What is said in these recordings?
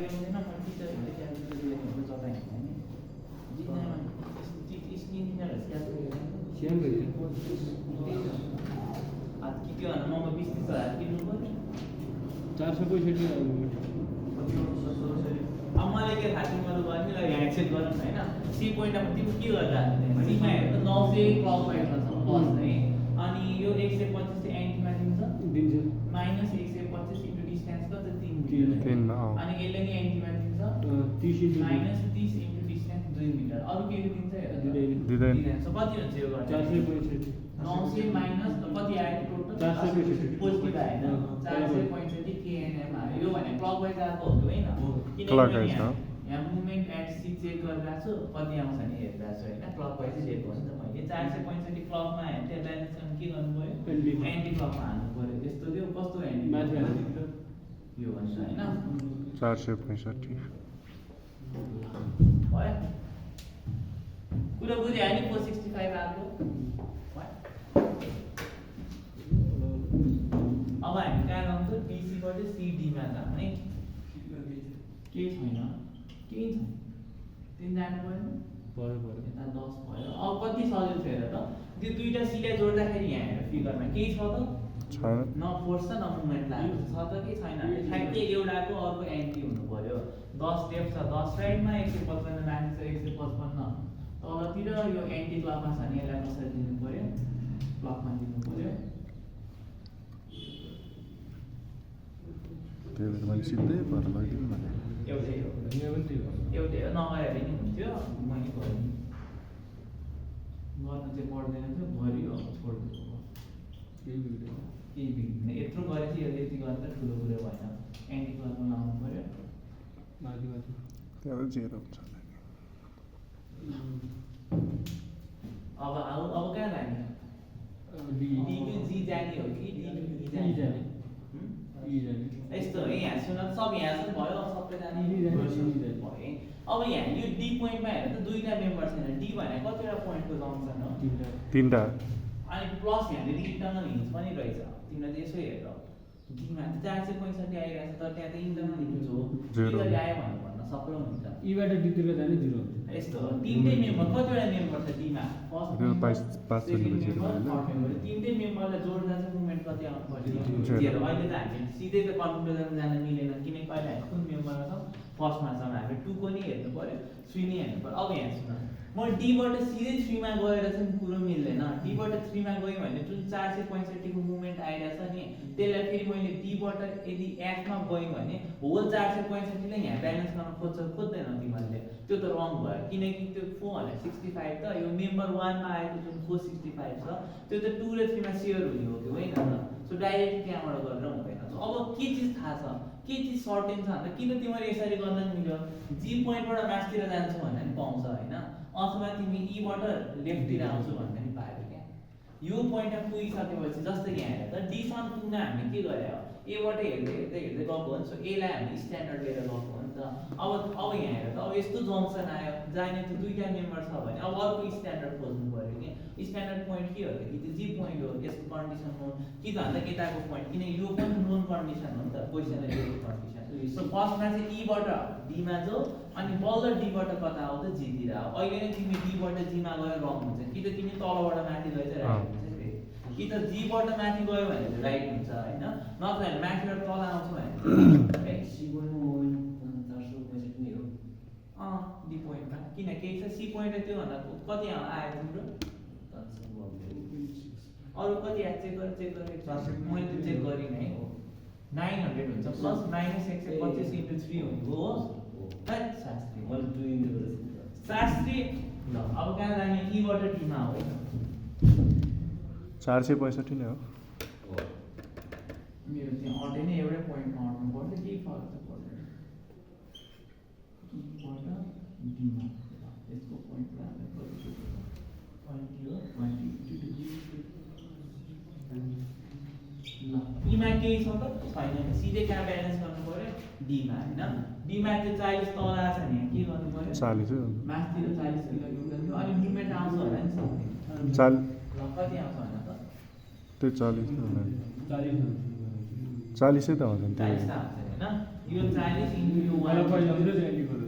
ल्याउँदैन म टिचरहरूले क्यालकुलेटर लेख्नु हुन्छ तपाईँ हैन जिनामा स्किनर स्याम भयो आज के त्यो भन्दा म 20-30 हजार किन्नु पर्यो 465 अब मलाई के थाहा छ मैले गर्नेलाई यहाँ चेक गरौँ हैन सी पोइन्टमा तिमी के गर्दा सीमा हेर त 900 क्लकवाइजमा छ बस है अनि यो 125 चाहिँ एन्टीमा दिन्छ माइनस 125 इन्टु डिस्टेन्स कति 3 मिटर अनि यसले नि एन्टीमा दिन्छ 30 माइनस 30 इन्टु डिस्टेन्स 2 मिटर अरु के दिन्छ हेर दिँदैन सो कति हुन्छ यो गर्दा 465 900 माइनस कति आयो टोटल 465 पोजिटिभ आएन 465 केएनएम आयो यो भने क्लकवाइज आएको हो कि हैन क्लकवाइज हो यहाँ मुभमेन्ट एट सी चेक गरिरहेको छु कति आउँछ नि हेरिरहेको छु हैन क्लकवाइज लिएको हो नि त मैले 465 क्लकमा हेर्नु त्यो ब्यालेन्स गर्न के गर्नु पर्यो एन्टी क्लकमा हाल्नु पर्यो त्यस्तो त्यो कस्तो एन्टी माथि यो भन्छ हैन 465 भयो कुरा बुझ्यो नि 465 आएको अब हामी कहाँ जान्छौँ BC बाट CD मा जाम है केही छैन केही छैन तिन जानु पर्यो यता 10 भयो अब कति सजिलो छ हेर त त्यो दुईटा सीलाई जोड्दाखेरि यहाँ हेर फिगरमा केही छ त छैन न फोर्स छ न मुभमेन्ट लागेको छ त के छैन ठ्याक्कै एउटाको अर्को एन्टी हुनु पर्यो 10 स्टेप छ 10 राइटमा 155 माथि छ 155 तलतिर यो एन्टी क्लकमा छ नि यसलाई कसरी दिनु पर्यो क्लकमा दिनु पर्यो त्यसले त मैले सिधै भएर लगिदिनु भने एउटै हो एउटै हो नगए पनि हुन्थ्यो मैले गरेँ गर्नु चाहिँ पर्दैन थियो गरियो छोडिदियो केही बिग्रिँदैन यत्रो गरेपछि यो यति गर्दा ठुलो कुरो भएन एन्टी क्लकमा लाउनु पर्यो त्यहाँ जेरो हुन्छ अब कहाँ जाने डी टु जी जाने हो कि डी टु ई जाने यस्तो है यहाँ सुन सब यहाँ चाहिँ भयो सबै जाने भयो अब यहाँ यो डी पोइन्टमा हेर त दुईटा मेम्बर छैन डी भने कतिवटा पोइन्टको जङ्सन हो तीनटा अनि प्लस यहाँनिर इन्टर्नल हिन्ज पनि रहेछ तिमीले यसो हेर डीमा त 465 आइरहेछ तर त्यहाँ त इन्टर्नल हिन्ज हो के आयो भने भन्न सक्लौ नि त इबाट डितिर जाने 0 हुन्छ यस्तो हो तीनटै मेम्बर कतिवटा मेम्बर छ डीमा फर्स्ट पाँच तीनटै मेम्बरलाई जोड्दा चाहिँ मुभमेन्ट कति आउनु पर्छ 0 अहिले त हामी सिधै त कन्क्लुजन जान मिलेन किनकि अहिले हामी कुन मेम्बरमा छौँ फर्स्टमा छौँ हामी 2 को नि हेर्नु पर्यो 3 नि हेर्नु पर्यो अब यहाँ सुन म डी बाट सिधै 3 मा गएर चाहिँ कुरो मिल्दैन डी बाट 3 मा गयो भने जुन 465 को मुभमेन्ट आइरहेछ नि त्यसलाई फेरि मैले डी बाट यदि एफ मा गयो भने होल 465 ले यहाँ ब्यालेन्स गर्न खोज्दैन तिमीले त्यो त रङ भयो किनकि त्यो 465 त यो मेम्बर 1 मा आएको जुन 465 छ त्यो त 2 र 3 मा शेयर हुने हो कि होइन त सो डाइरेक्टली त्यहाँबाट गरेर हुँदैन अब के चीज थाहा छ के चीज सर्टेन छ भन्दा किन तिमीले यसरी गर्न मिल्यो जी पोइन्टबाट मास्तिर जान्छौ भन्दा नि पाउँछ हैन अथवा तिमी ई बाट लेफ्टतिर आउँछौ भन्दा नि पायो क्या यो पोइन्टमा पुगिसकेपछि जस्तै यहाँ हेर त डी सँग पुग्न हामीले के गरे हो ए बाट हेर्दै गएको हो नि सो ए लाई हामीले स्ट्यान्डर्ड लिएर गएको हो नि त अब यहाँ हेर त अब यस्तो जङ्सन आयो जाने त दुईटा मेम्बर छ भने अब अर्को स्ट्यान्डर्ड खोज्नु पर्यो नि स्ट्यान्डर्ड पोइन्ट के हो त कि त्यो जी पोइन्ट हो यसको कन्डिसन हो कि त भन्दा यताको पोइन्ट किन यो पनि नोन कन्डिसन हो नि त क्वेसनले दिएको कन्डिसन सो फर्स्टमा चाहिँ ई बाट डी मा जाऊ अनि बल्ल डी बाट कता आउँछ जी तिर आऊ अहिले नै तिमी डी बाट जी मा गयो रङ हुन्छ कि त तिमी तलबाट माथि गयो चाहिँ राइट हुन्छ कि त जी बाट माथि गयो भने चाहिँ राइट हुन्छ हैन नत्र भने माथिबाट तल आउँछ भने सी पोइन्ट 465 नै हो डी पोइन्टमा किन केही छ सी पोइन्ट त्यो भन्दा कति आयो तिम्रो अरु कति चेक गरे मैले त चेक गरिन है 900 हुन्छ प्लस माइनस 125 इन्टु 3 हुने हो शास्त्री मैले 2 इन्टु शास्त्री ल अब कहाँ जाने ई बाट डी मा हो 465 नै हो मेरो त्यहाँ अटे नै एउटै पोइन्टमा अट्नु पर्छ केही फरक त पर्दैन ई बाट डी मा यसको पोइन्ट राख्नु पर्छ 20 हो 20 ल इमा केही छ त छैन सिधै कहाँ ब्यालेन्स गर्नु पर्यो डी मा हैन डी मा चाहिँ 40 तल आछ नि के गर्नु पर्यो 40 हो माथितिर 40 किलो न्युटन थियो अनि मुभमेन्ट आउँछ होला नि सबै 40 ल कति आउँछ हैन त त्यो 40 होला 40 त आउँछ नि 40 त आउँछ हैन यो 40 इन्टु यो मलाई 1 पहिला आउँछ त्यो एन्टी गर्नु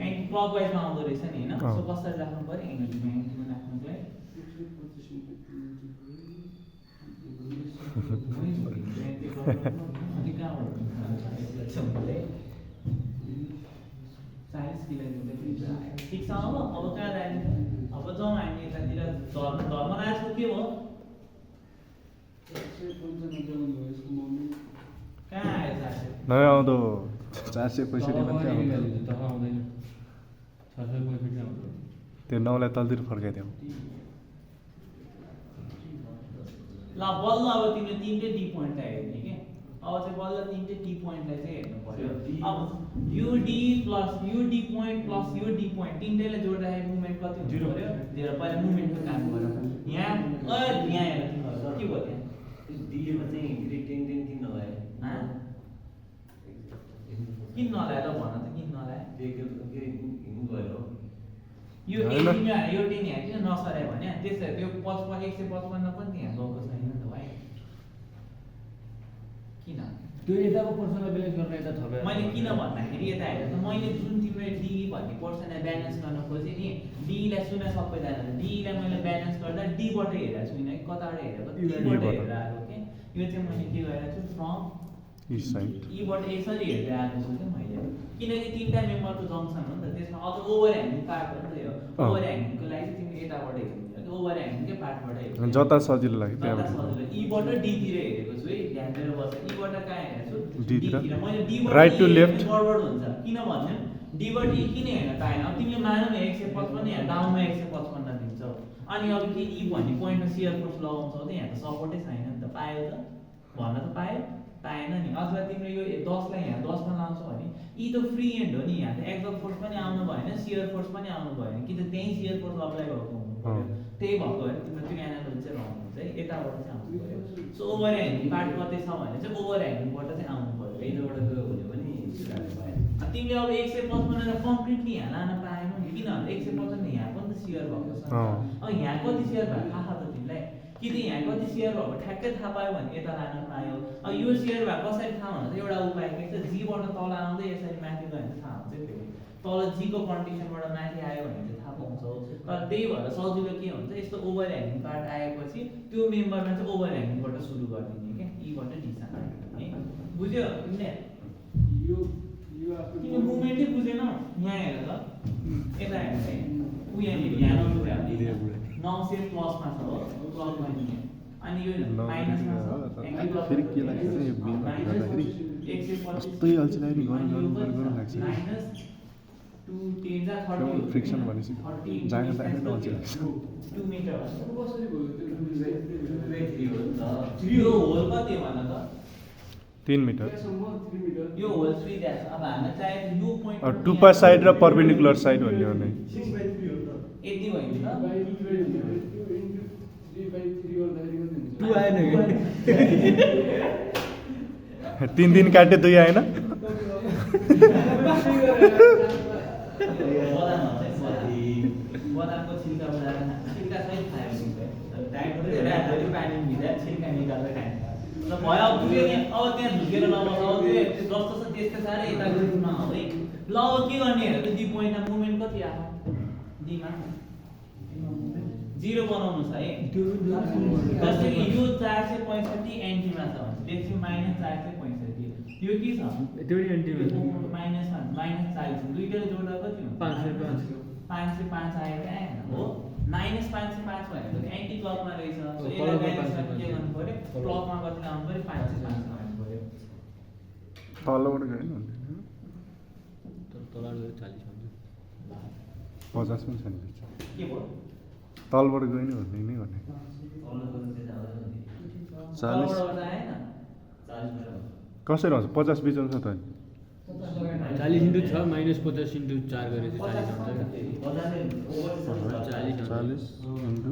एन्टी क्लकवाइजमा आउँदो रहेछ नि होइन अँ। सो कसरी राख्नु पर्यो एन्टीमा राख्नुको लागि ठिक छ अब कहाँ जाने अब जाउँ हामी यतातिर धर्मराजको के भयो कहाँ आयो 400 नयाँ आउँदो 465 मात्रै आउँदो आउँदैन 665 आउँछ त्यो 9लाई तलतिर फर्काइदेऊ ल बल्ल अब तिमीले तिनटै डी पोइन्टलाई हेर्ने के अब चाहिँ बल्ल तिनटै डी पोइन्टलाई चाहिँ हेर्नु पर्यो अब यो डी पोइन्ट प्लस यो डी पोइन्ट तिनटैलाई जोड्दाखेरि मुभमेन्ट कति हुन्छ पर्यो 0 पहिला मुभमेन्टको काम गर्यो यहाँ यहाँ हेर तिमीहरू के भयो त्यहाँ डीमा चाहिँ रेक्टेङ्गल किन नलायो किन नलायो ल भन त किन नलायो हिँड्नु गयो यो होइन। 18 यहाँ यो 10 यहाँ किन नसरायो भने त्यसै त्यो 155 पनि यहाँ गएको छैन नि त भाइ किन त्यो यताको पर्सनलाई ब्यालेन्स गर्न यता थपेर मैले किन भन्दाखेरि यता हेर त मैले जुन तिमीले डी भन्ने पर्सनलाई ब्यालेन्स गर्न खोजेँ नि डीलाई सुने सबैजनाले डीलाई मैले ब्यालेन्स गर्दा डीबाट हेरेको छुइनँ कि कताबाट हेरेको ईबाट हेरेर आएको के यो चाहिँ मैले के गरेको छु फ्रम इस्ट साइड ईबाट यसरी हेर्दै आएको छु कि मैले किनकि तिनवटा मेम्बरको जङ्सन हो नि त त्यसमा अझ ओभर ह्याङ्गिङ पार्ट हो नि त यो ओभर ह्याङ्गिङको लागि चाहिँ तिमी यताबाट हेर्नु ओभर ह्याङ्गिङकै पार्टबाट हेर्नु जता सजिलो लाग्यो त्यहाँबाट ईबाट डीतिर हेरेको छु है ध्यान दिएर बस्छ ईबाट कहाँ हेरेको छु D तिर? मैले डीबाट Right to left? गडबड हुन्छ किन भन्ने डीबाट ई किन हेर्न पाएन अब तिमीले मानौ न 155 यहाँ डाउनमा 155 दिन्छौ अनि अब के ई भन्ने पोइन्टमा सियर फोर्स लगाउँछौ त यहाँ त सपोर्टै छैन नि त पायो त भन्न त पाएन नि अथवा तिमीले यो 10 लाई यहाँ 10 मा लाउँछौ भने ई त फ्री एन्ड हो नि यहाँ त एक्जल फोर्स पनि आउनु भएन सियर फोर्स पनि आउनु भएन कि त त्यही सियर फोर्स अप्लाई भएको हुनु पर्यो त्यही भएको भए तिमीले त्यो एनालोजी चाहिँ लाउनुहुन्छ है यताबाट चाहिँ आउनु पर्यो सो ओभर ह्याङ्गिङ पार्ट कतै छ भने चाहिँ ओभर ह्याङ्गिङबाट चाहिँ आउनु पर्यो यताबाट गयो भने पनि सुधार्नु पाएन तिमीले अब 155 र कम्प्लिटली यहाँ लान पाएनौ नि किन 155 यहाँ पनि त सियर भएको छ अब यहाँ कति सियर भएको थाहा छ त तिमीलाई कि त यहाँ कति सियर भएको ठ्याक्कै थाहा पायो भने यता लान पायो अब यो सियर भएको कसरी थाहा हुन्छ एउटा उपाय के छ जीबाट तल आउँदै यसरी माथि गयो भने थाहा हुन्छ फेरि तल जीको कन्डिसनबाट माथि आयो भने चाहिँ थाहा पाउँछौ तर त्यही भएर सजिलो के हुन्छ यस्तो ओभर ह्याङ्गिङ पार्ट आएपछि त्यो मेम्बरमा चाहिँ ओभर ह्याङ्गिङबाट सुरु गरिदिने क्या ईबाट डीसम्म है बुझ्यो तिमीले तिमी मुभमेन्टै बुझेनौ यहाँ हेर त यता हेर है ऊ यहाँनिर यहाँ नौसे प्लसमा छ हो प्लसमा नि अनि यो माइनसमा छ फेरि के लाग्छ यो बिलमा गर्दाखेरि कस्तै अल्छी लाग्यो नि गरौँ लाग्छ माइनस 2 10 जा 30 त्यो फ्रिक्सन भनेपछि जाँगा जाँगा अल्छी लाग्छ 2 मिटर कसरी भयो त्यो यो होल कति हो भन त 3 मिटर यो होल 3 द्याछ अब हामीलाई चाहिएको यो पोइन्ट टुप्पा साइड र पर्पेन्डिकुलर साइड भन्ने हो नै यति भयो नि त 2 आएन कि 3 दिन काटे 2 आएन बदामको छिल्का बनाएर छिल्का सहित खायो भने टाइट गरेर पानी भिजा छिल्का निकालेर खान्छ ल भयो अब बुझ्यो नि अब त्यहाँ झुकेर नबस अब त्यो जस्तो छ त्यस्तै साह्रै यता ग्रुपमा हो है ल अब के गर्ने हेर त डी पोइन्टमा मुभमेन्ट कति आयो डीमा 0 बनाउनु छ है जस्तै कि यो 465 एन्टीमा छ भने त्यसपछि माइनस 465 यो के छ त्यो एन्टी माइनस 40 दुईटाले जोड्दा कति हुन्छ 505 आएको आएन हो माइनस 505 भनेको एन्टी क्लकमा रहेछ सो यसलाई ब्यालेन्स गर्न के गर्नु पर्यो क्लकमा कति लाउनु पर्यो 505 लाउनु पर्यो तलबाट गयो नि तलबाट 40 हुन्छ 50 पनि छ नि के भयो तलबाट गयो नि भन्ने नै भन्ने 40 तलबाट आएन कसरी आउँछ 50 बिचमा छ त 40 इन्टु 6 माइनस 50 इन्टु 4 गरेर 40 आउँछ 40 इन्टु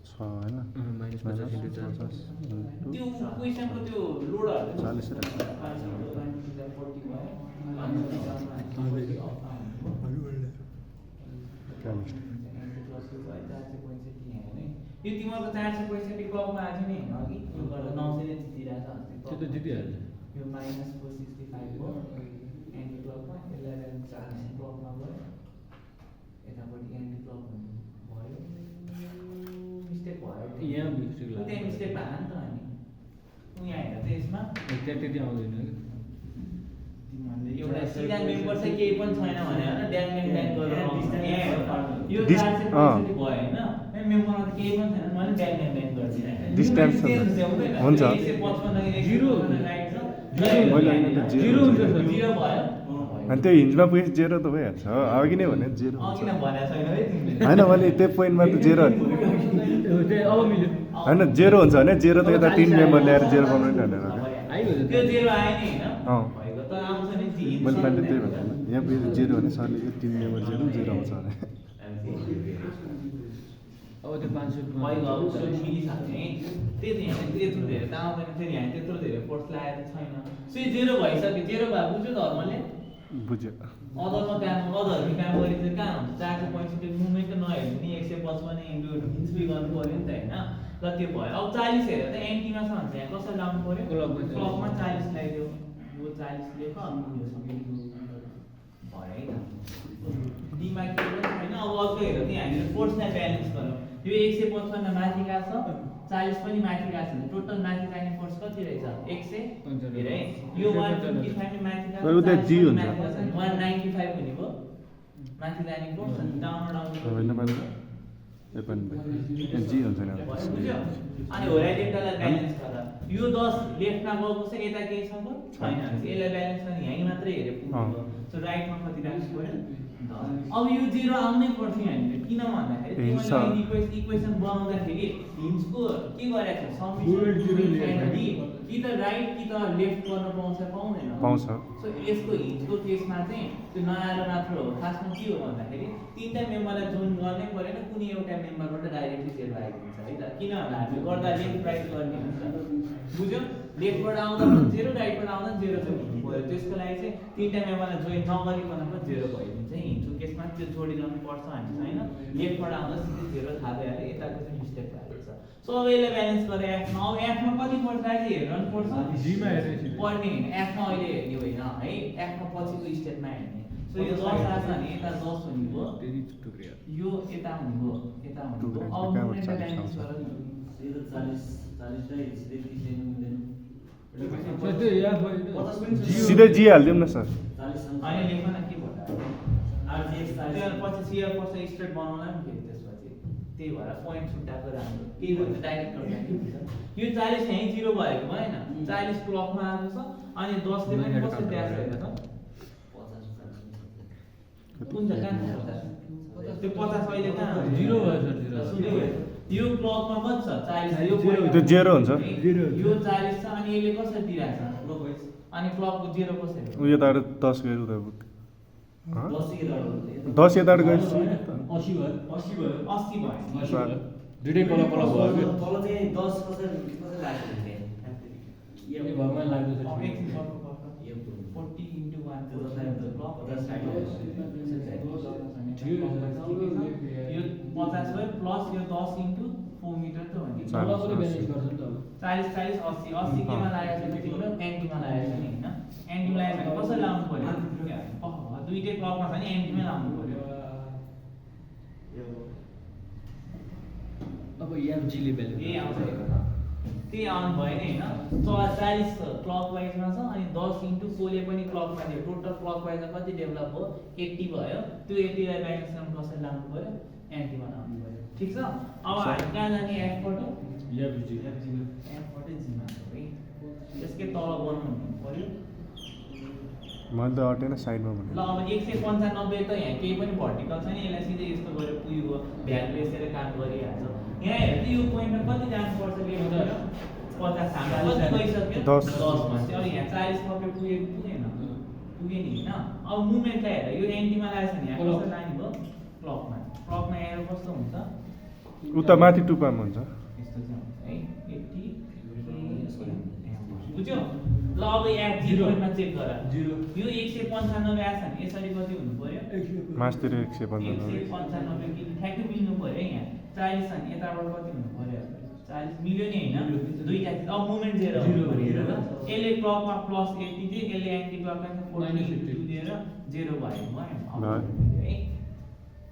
6 होइन माइनस 50 इन्टु 4 त्यो क्वेशनको त्यो लोडहरु 40 राख्छ यो तिम्रो 465 क्लबमा आछ नि अघि यो गर्दा 900 ले जितिरहेछ त्यो त जितिहाल्छ यो -465 भयो एन्टी क्लकमा, यसलाई क्लकमा गयो, यतापट्टि एन्टी क्लक भयो, मिस्टेक भयो, यहाँ मिस्टेक लाग्यो। त्यही मिस्टेक भएन नि त अनि यहाँ हेर त यसमा त्यति आउँदैन कि एउटा सिधा मेम्बर चाहिँ केही पनि छैन भने होइन ड्याङ ड्याङ ड्याङ गरेर आउँछ। यहाँ हेर यो Dis- 465 भयो होइन मेम्बरमा त केही पनि छैन मैले ड्याङ ड्याङ ड्याङ गरिदिएँ Distance हुन्छ। 155 Zero। राइट छ मैले होइन त जिरो हुन्छ सर। जिरो भयो अनि त्यो हिन्जमा पुगेपछि जेरो त भइहाल्छ अघि नै भने जेरो अघि नै हुन्छ भनेको छैन है तिमीले होइन मैले त्यो पोइन्टमा त जेरो अब मिल्यो होइन जेरो हुन्छ भने जेरो त यता 3 मेम्बर ल्याएर जेरो बनाउनु नि भनेर आइगयो त त्यो जेरो आयो नि होइन अँ। भएको त आउँछ नि मैले पाइले त्यही भनेको यहाँ पुगेपछि जेरो भने सरले यो 3 मेम्बर जेरो जेरो आउँछ भने अब त्यो 500 भएको अब उसो मिलिसक्ने त्यही त यहाँ त्यत्रो धेरै त आउँदैन फेरि यहाँ त्यत्रो धेरै फोर्स लगाएर छैन सो यो जेरो भइसक्यो जेरो भए बुझ्यो धर्मले बुझ्यो अदरमा काम अदरको काम गरी चाहिँ कहाँ हुन्छ 465 मुभमेन्ट त नहेर्नु नि 155 इन्टु हिस्ट्री गर्नु पऱ्यो नि त होइन ल त्यो भयो अब 40 हेरेर त एन्टीमा छ भने यहाँ कसरी लाउनु पऱ्यो क्लकमा 40 ल्याइदियो यो 40 लिएको अनि यो सबै भयो है त डिमा के होइन अब अर्को हेरेर चाहिँ हामीले फोर्सलाई ब्यालेन्स गरौँ यो 155 माथि गएको छ 40 पनि माथि गएको छ टोटल माथि जाने फोर्स कति रहेछ 100 हेर है यो 155 नि माथि गएको तर उता G हुन्छ। 195 हुने भयो माथि जाने फोर्स अनि डाउन होइन पाइले ए पनि जी हुन्छ नि बुझ्यो अनि होराइजन्टललाई ब्यालेन्स गर यो 10 लेफ्टमा गएको छ यता केही छ छैन यसलाई ब्यालेन्स गर्ने यही मात्रै हेरे पुग्यो सो राइटमा कति राख्नु पर्यो अब यो 0 आउनै पर्थ्यो हामीले किन भन्दाखेरि तिमीले इक्वेसन बनाउँदाखेरि हिन्जको के गरेको छ समेसन कि त राइट कि त लेफ्ट गर्न पाउँछ पाउँदैन पाउँछ सो यसको हिन्जको केसमा चाहिँ त्यो नआएर मात्र हो खासमा के हो भन्दाखेरि तीनटा मेम्बरलाई जोइन गर्नै परेन कुनै एउटा मेम्बरबाट डाइरेक्टली जेरो आइदिन्छ है त किन भन्दा हामी गर्दा लेफ्ट राइट गर्ने हुन्छ बुझ्यो लेफ्टबाट आउँदा पनि जेरो राइटबाट आउँदा पनि जेरो चाहिँ हुनु पऱ्यो त्यसको लागि चाहिँ तीनटा मेम्बरलाई जोइन नगरिकन पनि जेरो भइदिन्छ हिन्जको केसमा त्यो जोडिरहनु पर्छ हामी होइन लेफ्टबाट आउँदा सिधै जेरो थाहा भइहाल्यो यताको चाहिँ मिस्टेक भइहाल्छ सो अब यसलाई ब्यालेन्स गरेर एफमा अब एफमा कति पर्छ अहिले हेर्नु पर्छ जीमा हेर्ने पर्ने होइन एफमा अहिले हेर्ने होइन है एफमा पछिको स्टेपमा हेर्ने सो यो 10 आछ भने यता 10 हुने भयो त्यति टुक्रिया यो यता हुने भयो यता हुने भयो अब मुभमेन्टलाई ब्यालेन्स गर नि 40 चाहिँ सिधै पिछ्लिनु हुँदैन सर त्यो यहाँ सिधै जी हालिदिउँ न सर 40 होइन लेख्न न के भयो RGX त्यो पछि सियर पर्छ स्ट्रेट बनाउला नि फेरि त्यसपछि त्यही भएर पोइन्ट छुट्याएको राम्रो केही भन्छ डाइरेक्ट गर्दाखेरि हुन्छ यो 40 यहीँ 0 भएको भएन 40 क्लकमा आएको छ अनि 10 ले पनि कसरी ड्यास भएको छ कुन जग्गा त्यो 50 अहिले कहाँ 0 भयो सर 0 सुन्नु यो क्लकमा कति छ 40 यो त्यो जेरो हुन्छ यो 40 छ अनि यसले कसरी दिइराछ अनि क्लकको 0 कसरी उ यताबाट 10 गएर उता 10 के दर 10 यताबाट गएपछि 80 भयो 80 भयो 80 भयो दुइटै कला कला भयो कि तल चाहिँ 10 कसरी लाग्छ यो घरमा लाग्दो छ एकछिन गर्नु पर्छ 40 into 1 त्यो त साइड क्लक त साइड यो 50 भयो प्लस यो 10 into 4 मिटर त हो नि तल पनि ब्यालेन्स गर्छ नि त अब 40 40 80 80 केमा लागेको छ तिम्रो एन्टीमा लागेको छ नि हैन एन्टीमा लागेको छ कसरी लाउनु पर्यो दुईटै क्लकमा छ नि एन्टीमै लाउनु पर्यो अब यहाँ जीले ब्यालेन्स यही आउँछ हेर त त्यही आउनु भयो नि हैन 40 क्लक वाइजमा छ अनि 10 इन्टु कोले पनि क्लक वाइज टोटल क्लक वाइजमा कति डेभलप हो 80 भयो त्यो 80 लाई ब्यालेन्स गर्न कसरी लाउनु पर्यो एन्टीमा लाउनु पर्यो ठीक छ अब हामी कहाँ जाने एफबाट एफबाट जिमा है यसकै तल बनाउनु पर्यो मैले त अटेन साइडमा भने ल अब 195 त यहाँ केही पनि भर्टिकल छैन यसलाई सिधै यस्तो गरेर पुग्यो भ्यालु यसरी काम गरिहाल्छ यहाँ हेर्नु यो पोइन्टमा कति जानुपर्छ लेख्नु 50 हाम्रो कति गइसक्यो 10 मा चाहिँ अब यहाँ 40 कपे पुगेन पुगे नि हैन अब मुभमेन्टलाई हेर यो एन्टीमा लागेछ नि यहाँ कसरी लाने भयो क्लकमा एरो कस्तो हुन्छ उता माथि टुपामा हुन्छ यस्तो चाहिँ हुन्छ है 80 बुझ्यो ल अब यहाँ 0 मा चेक गर 0 यो 195 आछ नि यसरी कति हुनु पर्यो मास्तिर 195 195 कि ठ्याक्कै मिल्नु पर्यो यहाँ 40 छ नि यताबाट कति हुनु पर्यो 40 मिल्यो नि होइन दुईटा अब मुभमेन्ट दिएर यसले क्लकमा +80 दियो यसले एन्टी क्लकमा 42 दिएर 0 भयो है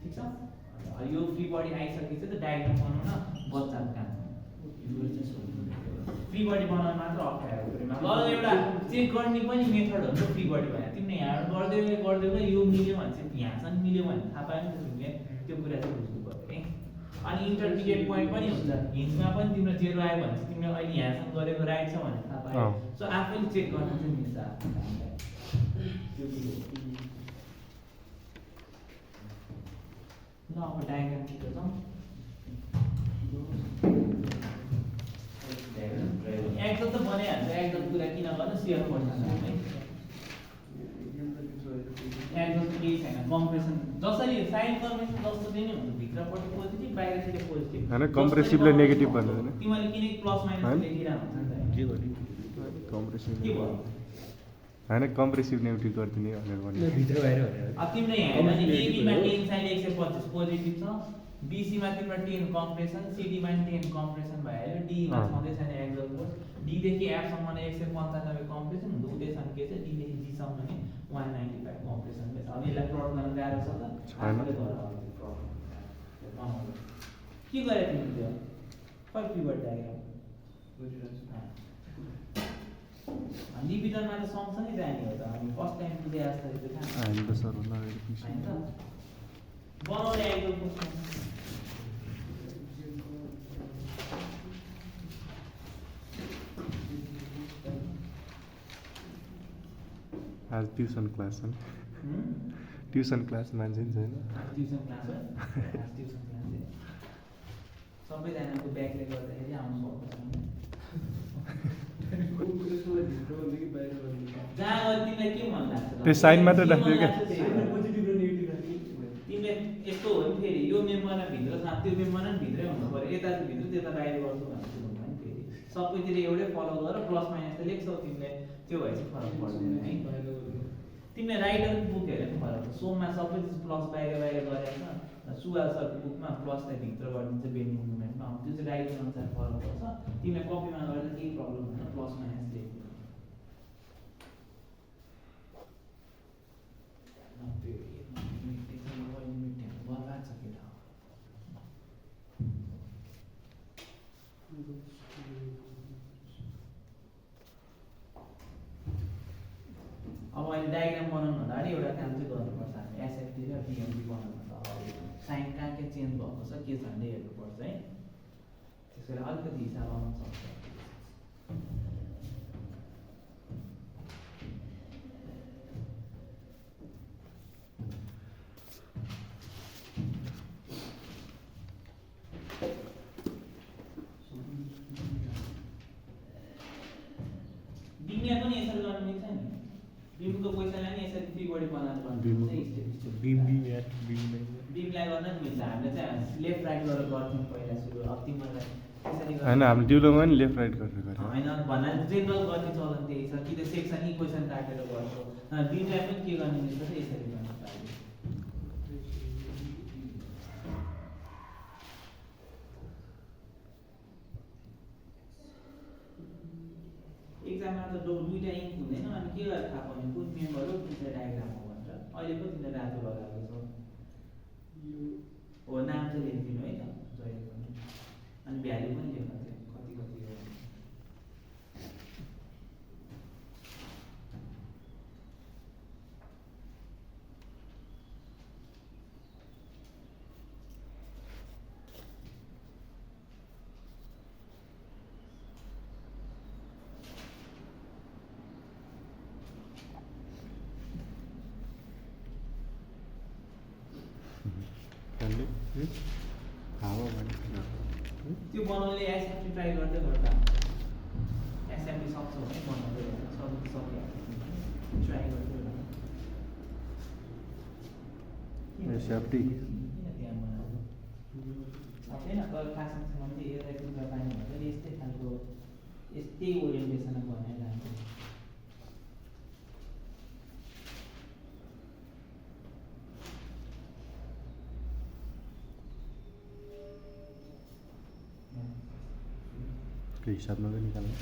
ठिक छ यो फ्री बडी आइसकेपछि त डायग्राम बनाउन बच्चाको काम फ्री बडी बनाउन मात्र अप्ठ्यारो ल एउटा चेक गर्ने पनि मेथड हुन्छ फ्री बडी भने तिमीले यहाँ गर्दै यो मिल्यो भने चाहिँ यहाँसँग मिल्यो भने थाहा पायो नि त तिमीले त्यो कुरा चाहिँ बुझ्नु पर्यो है अनि इन्टरमिडिएट पोइन्ट पनि हुन्छ हिन्जमा पनि तिम्रो 0 आयो भने चाहिँ तिमीले अहिले यहाँसँग गरेको राइट छ भने थाहा पायो सो आफैले चेक गर्न चाहिँ मिल्छ ल अब डायग्राम तिर जाउँ एक्जल त बनाइहाल्छ एक्जल कुरा किन गर्न सेयर पर्छ है एक्जल त केही छैन कम्प्रेसन जसरी साइन कन्भेन्सन जस्तो चाहिँ नि हुन्छ भित्रपट्टि पोजिटिभ बाहिरतिर पोजिटिभ हैन कम्प्रेसिभले नेगेटिभ भन्दैन तिमीले किन प्लस माइनस लेखिरहेको हुन्छ नि त के गर्ने कम्प्रेसिभ के भयो हैन कम्प्रेसिभ नेगेटिभ गरिदिने भनेर भन्नु भित्र बाहिर भनेर अब तिमीले हेर्दा नि एबीमा 10 साइन 125 पोजिटिभ छ बीसीमा तिम्रो 10 कम्प्रेसन सीडीमा 10 कम्प्रेसन भइहाल्यो डीमा छँदै छैन एक्जल फोर्स डी देखि एफ सम्म 195 कम्प्रेसन हुन्छ उदेशन के छ डी देखि जी सम्म नि 195 कम्प्रेसन छ अब यसलाई प्लट गर्न गाह्रो छ त आफूले गरेर के गरे तिमीले त्यो फर्स्ट पिभट डायग्राम निवेदनमा त सँगसँगै जाने हो त हामी फर्स्ट टाइम बुझे जस्तो त्यो थाहा हैन त सर होला हैन त बनाउने एक्जल फोर्स आज ट्युसन क्लास छ ट्युसन क्लास मान्छे नि छैन ट्युसन क्लास हो ट्युसन क्लास सबैजनाको ब्याकले गर्दाखेरि आउनु सक्दैन जहाँ गयो तिमीलाई के मन लाग्छ त्यो साइन मात्र राख्यो क्या तिमीले यस्तो हो नि फेरि यो मेम्बरमा भित्र छ त्यो मेम्बरमा पनि भित्रै हुनु पऱ्यो यता भित्र त्यता बाहिर गर्छु भन्छु नि फेरि सबैतिर एउटै फलो गर प्लस माइनस त लेख्छौ तिमीले त्यो भए चाहिँ फरक पर्दैन है तिमीले राइटर बुक हेरेर पनि फरक सोममा सबै चिज प्लस बाहिर गरेको छ सुवाल सरको बुकमा प्लसलाई भित्र गरिदिन्छ बेन्डिङ मुभमेन्टमा त्यो चाहिँ राइटर अनुसार फरक पर्छ तिमीले कपीमा गर्दा केही प्रब्लम हुँदैन प्लस माइनस लेख्नु बर्बाद छ केटा अब अहिले डायग्राम बनाउनु अगाडि एउटा काम चाहिँ गर्नुपर्छ हामी एसएफटी र बिएमपी बनाउनु अगाडि साइन कहाँ के चेन्ज भएको छ के छ भन्ने हेर्नुपर्छ है त्यसो गरी अलिकति हिसाब आउन सक्छ बिमले पनि यसरी गर्न मिल्छ नि बिमको पैसालाई नि यसरी फ्री बडी बनाएर गर्नु बिमलाई गर्न नि मिल्छ हामीले चाहिँ लेफ्ट राइट गरेर गर्थ्यौँ पहिला सुरु अब तिमीलाई यसरी हैन हामीले डिप्लोमा नि लेफ्ट राइट गरेर गरे हैन भन्नाले जेनरल गर्ने चलन त्यही छ कि त सेक्सन इक्वेसन काटेर गर्छौ बिमलाई पनि के गर्ने मिल्छ त यसरी गर्न पाइयो एक्जाममा त दुईटा इङ्क हुँदैन अनि के गरेर थाहा पाउने कुन मेम्बर हो कुन चाहिँ डायग्राम हो भनेर अहिले पो तिमीले रातो लगाएको छौ हो नाम चाहिँ लेखिदिनु है त जहिले पनि अनि भ्याल्यु पनि लेख्नु थियो कति कति हो त्यो बनाउनले एसएमपी ट्राई गर्दै गर्दा एसएमपी सक्छौ भने बनाउँदै गर्दा सकिहाल्छ ट्राई गर्दै गर्दा एसएफटी त्यहाँ बनाएको सक्दैन तर खासमा चाहिँ यसलाई टुक्रा पानी भन्छ यस्तै खालको यस्तै ओरिएन्टेसनमा बनाएर जान्छ त्यो हिसाब नगरी निकाल्नु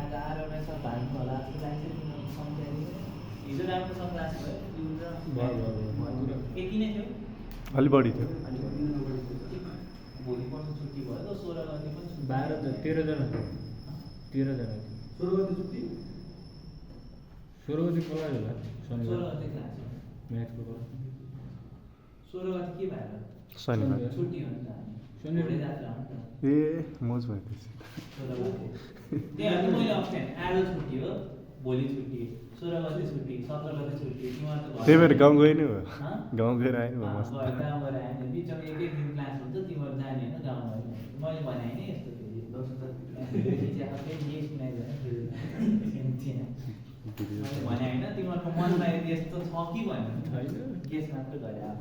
आज आएर सब भाग्नु होला जस्तो लाग्छ तिमीहरूको सम्झाइ हिजो राम्रोसँग क्लास भयो यति नै थियो अलि बढी थियो भोलि पर्सि छुट्टी भयो त 16 गते पनि छुट्टी 13 जना थियो 13 जना थियो 16 गते कलेज होला 16 गते क्लास हो म्याथको क्लास 16 गते के भएर शनिबार छुट्टी हो नि त शनिबार। भोलि राति हो नि त ए मोज भयो त्यसै 16 गते त्यही अनि मैले अप्सन आज छुट्टी हो भोलि छुट्टी 16 गते छुट्टी 17 गते छुट्टी तिमीहरू त त्यही भएर गाउँ गयो नि भयो हँ? गाउँ गएर आयो नि भयो मस्त गाउँ गएर आयो बिचमा एक दिन क्लास हुन्छ तिमीहरू जाने होइन गाउँ गयो मैले भने नि यस्तो मैले भने होइन तिमीहरूको मनमा यस्तो छ कि भन्नु केस मात्र गरे अब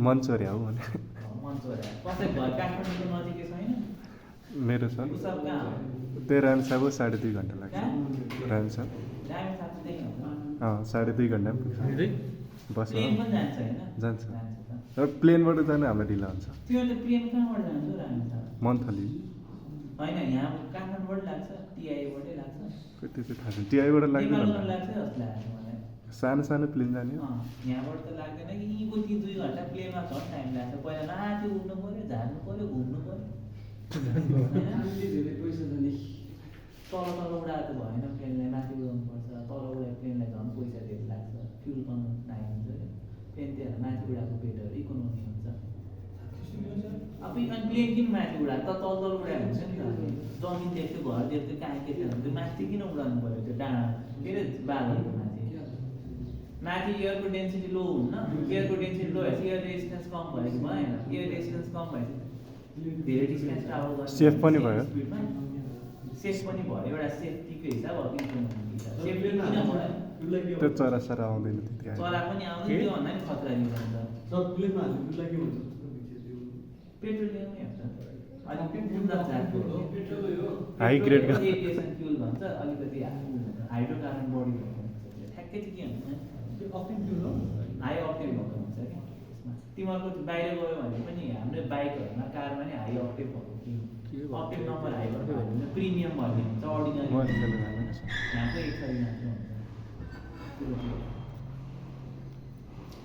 मन चोर्या हो भने मन चोर्या कसै घर काठमाडौँको नजिकै छैन मेरो छ उसब कहाँ हो त्यही रामसाब 2.5 घन्टा लाग्छ कहाँ रामसाब दामी साथी त्यही हो 2.5 घन्टा पनि पुग्छ बस प्लेन पनि जान्छ होइन जान्छ त तर प्लेनबाट जानु हाम्रो ढिलो हुन्छ त्यो त प्लेन कहाँबाट जान्छ रामी साहब मन्थली होइन यहाँ काठमाडौँबाट लाग्छ टिआईबाटै लाग्छ त्यो चाहिँ थाहा छैन टिआईबाट लाग्दैन नेपालबाट लाग्छ जस्तो लाग्छ मलाई सानो सानो प्लेन जाने हो यहाँबाट त लाग्दैन कि यहीँको 2 घन्टा प्लेनमा झन् टाइम लाग्छ पहिला माथि उठ्नु पऱ्यो झार्नु पऱ्यो घुम्नु पऱ्यो तल उडाएको भएन प्लेनलाई माथि उडाउनुपर्छ तल उडाएको प्लेनलाई झन् पैसा धेरै लाग्छ फ्युल कम लाग्छ प्लेन त्यहाँ माथि उडाएको पेटहरू इकोनोमी हुन्छ अब अनि प्लेन किन माथि उडाएको त तल उडाएको हुन्छ नि त जमिन देख्थ्यो घर देख्थ्यो कहाँ के थियो भने माथि किन उडाउनु पऱ्यो त्यो डाँडा के अरे बालहरूको माथि एयरको डेन्सिटी लो हुन्न एयरको डेन्सिटी लो भएपछि एयर रेजिस्टेन्स कम भयो कि भएन एयर रेजिस्टेन्स कम भएपछि धेरै डिस्टेन्स ट्राभल गर्छ सेफ पनि भयो सेफ पनि भयो एउटा सेफ्टीको हिसाब हो कि सेफ्टी किन भयो त्यो चरा सरा आउँदैन त्यति चरा पनि आउँदैन त्यो भन्दा नि खतरा दिन्छ पेट्रोलियमै हुन्छ अलिक उन्नत जातको हाई ग्रेडको एभिएसन फ्युल भन्छ अलिकति हाइड्रोकार्बन बढी भएको हुन्छ ठ्याक्कै चाहिँ के हुन्छ हाई अक्टेन भएको हुन्छ क्या त्यसमा तिमीहरूको बाहिर गयो भने पनि हाम्रो बाइकहरूमा कारमा नि हाई अक्टेन भएको अक्टेन नम्बर हाई भएको प्रिमियम भन्ने हुन्छ अर्डिनरी यहाँको 1 सय मात्र हुन्छ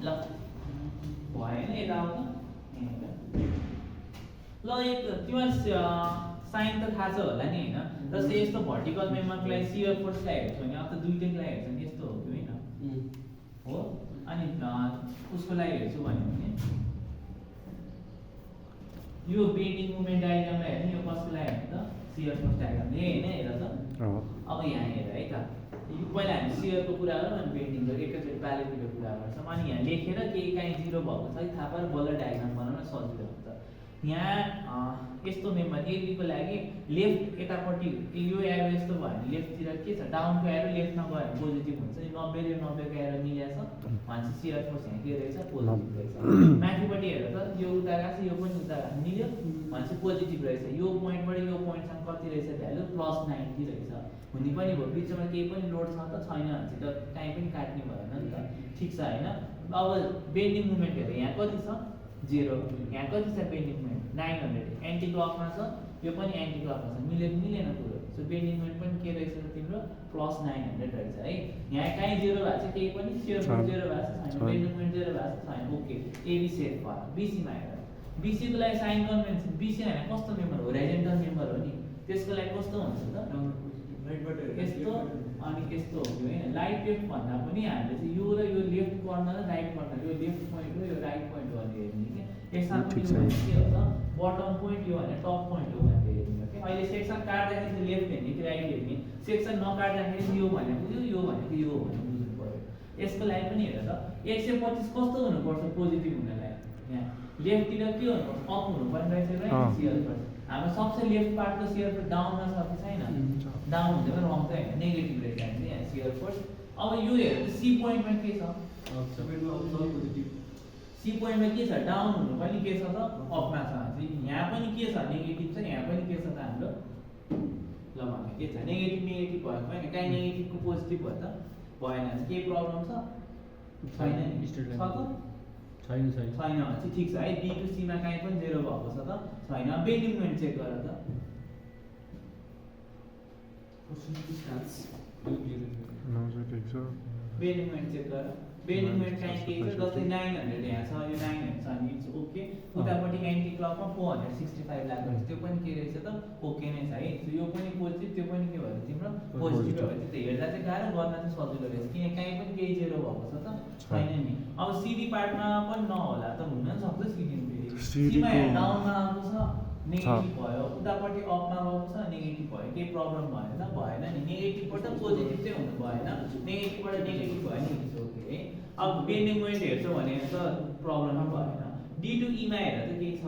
ल भएन यता आउँदा ल एक तिमीहरू साइन त थाहा छ होला नि होइन जस्तै यस्तो भर्टिकल मेम्बरलाई सियर फोर्सलाई हेर्छौ भने अब त दुइटैलाई हेर्छ नि यस्तो हो कि होइन हो अनि उसको लागि हेर्छु भन्यो भने यो बेन्डिङ मुभमेन्ट डायग्रामलाई हेर्ने यो कसको लागि हेर्नु त सियर फोर्स डायग्राम यही होइन हेर त अब यहाँ हेर है त यो पहिला हामी सियरको कुरा गरौँ अनि बेन्डिङको एकैचोटि प्यालेटीको कुरा गर्छौँ अनि यहाँ लेखेर केही काहीँ जिरो भएको छ थाहा पाएर बल्ल डायग्राम बनाउन सजिलो हुन्छ यहाँ यस्तो मेम्बर एबीको लागि लेफ्ट एतापट्टि यो एरो यस्तो भयो भने लेफ्टतिर के छ डाउनको एरो लेफ्टमा गयो भने पोजिटिभ हुन्छ नि 90 र 90 को एरो मिलेछ भनेपछि सियर फोर्स यहाँ के रहेछ पोजिटिभ रहेछ माथिपट्टि हेर त यो उता गएको छ यो पनि उता मिल्यो भनेपछि पोजिटिभ रहेछ यो पोइन्टबाट यो पोइन्टसम्म कति रहेछ भ्यालु +90 रहेछ हुने पनि भयो बिचमा केही पनि लोड छ त छैन भने त काहीँ पनि काट्ने भएन नि त ठिक छ होइन अब बेन्डिङ मुभमेन्ट हेर यहाँ कति छ 0 यहाँ कति छ बेन्डिङ मुभमेन्ट 900 एन्टी क्लकमा छ यो पनि एन्टी क्लकमा छ मिलेन कुरो सो बेन्डिङ मुभमेन्ट पनि के रहेछ तिम्रो +900 रहेछ है यहाँ कहीँ 0 भएको छ केही पनि सियर फोर्स 0 भएको छ छैन बेन्डिङ मुभमेन्ट 0 भएको छ छैन ओके एबी सेट भयो बीसीमा हेर बीसीको लागि साइन कन्भेन्सन बीसी हैन कस्तो मेम्बर हो होराइजन्टल मेम्बर हो नि त्यसको लागि कस्तो हुन्छ त यस्तो अनि यस्तो हो कि हैन लाइट लेफ्ट भन्दा पनि हामीले चाहिँ यो र यो लेफ्ट कर्नर र राइट कर्नर यो लेफ्ट पोइन्ट हो यो राइट पोइन्ट हो भनेर हेर्ने के यसमा पनि के हो त बटम पोइन्ट यो भने टप पोइन्ट हो भनेर हेर्ने के अहिले सेक्सन काट्दाखेरि चाहिँ लेफ्ट हेर्ने कि राइट हेर्ने सेक्सन नकाट्दाखेरि यो भनेको यो भनेको यो भनेर बुझ्नु पर्यो यसको लागि पनि हेर त 125 कस्तो हुनुपर्छ पोजिटिभ हुनलाई यहाँ लेफ्टतिर के हुनुपर्छ अप हुनुपर्ने रहेछ राइट सियर फोर्स हाम्रो सबसे लेफ्ट पार्टको सियर फोर्स डाउनमा छ कि छैन डाउन हुँदैन रङ त हैन नेगेटिभ रहेछ नि यहाँ सियर फोर्स अब यो हेर सी पोइन्टमा के छ सी पोइन्टमा के छ डाउन हुनु पनि के छ त अपमा छ यहाँ पनि के छ नेगेटिभ छ यहाँ पनि के छ त हाम्रो ल भन्नु के छ नेगेटिभ भयो हैन काई नेगेटिभको पोजिटिभ भयो त भएन केही प्रब्लम छ छैन नि Straight line. छ त छैन छैन छैन भने चाहिँ ठिक छ है बी टु सीमा काहीँ पनि 0 भएको छ त छैन बेन्डिङ मोमेन्ट चेक गर त नौजो ठिक छ बेन्डिङ मोमेन्ट चेक गर बेन्डिङ मोमेन्ट काहीँ केही छ जस्तै 900 यहाँ छ यो 900 छ नि इट्स ओके उतापट्टि एन्टी क्लकमा 465 लाग्छ त्यो पनि के रहेछ त ओके नै छ है यो पनि पोजिटिभ त्यो पनि के भयो तिम्रो पोजिटिभ भयो त्यो हेर्दा चाहिँ गाह्रो गर्न चाहिँ सजिलो रहेछ किन काहीँ पनि केही 0 भएको छ त छैन नि अब सिडी पार्टमा पनि नहोला त हुन सक्छ सिडी सीमा डाउनमा आएको छ नेगेटिभ भयो उतापट्टि अपमा गएको छ नेगेटिभ भयो केही प्रब्लम भएन भएन नि नेगेटिभबाट पोजिटिभ चाहिँ हुनु भएन नेगेटिभबाट नेगेटिभ भयो नि इट्स ओके है अब बेन्डिङ मोमेन्ट हेर्छौ भने त प्रब्लमै भएन डी टु ईमा हेर्दा चाहिँ केही छ